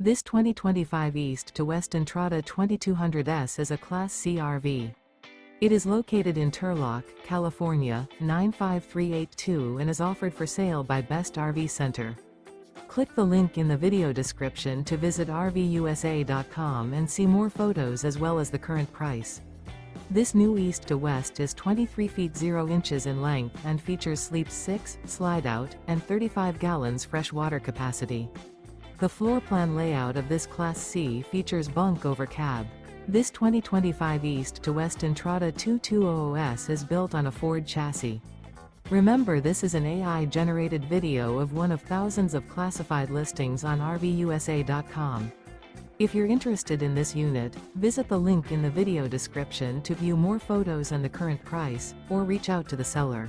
This 2025 East to West Entrada 2200S is a Class C RV. It is located in Turlock, California, 95382 and is offered for sale by Best RV Center. Click the link in the video description to visit RVUSA.com and see more photos as well as the current price. This new East to West is 23 feet 0 inches in length and features sleep 6, slide-out, and 35 gallons fresh water capacity. The floor plan layout of this Class C features Bunk Over Cab. This 2025 East to West Entrada 2200S is built on a Ford chassis. Remember, this is an AI-generated video of one of thousands of classified listings on RVUSA.com. If you're interested in this unit, visit the link in the video description to view more photos and the current price, or reach out to the seller.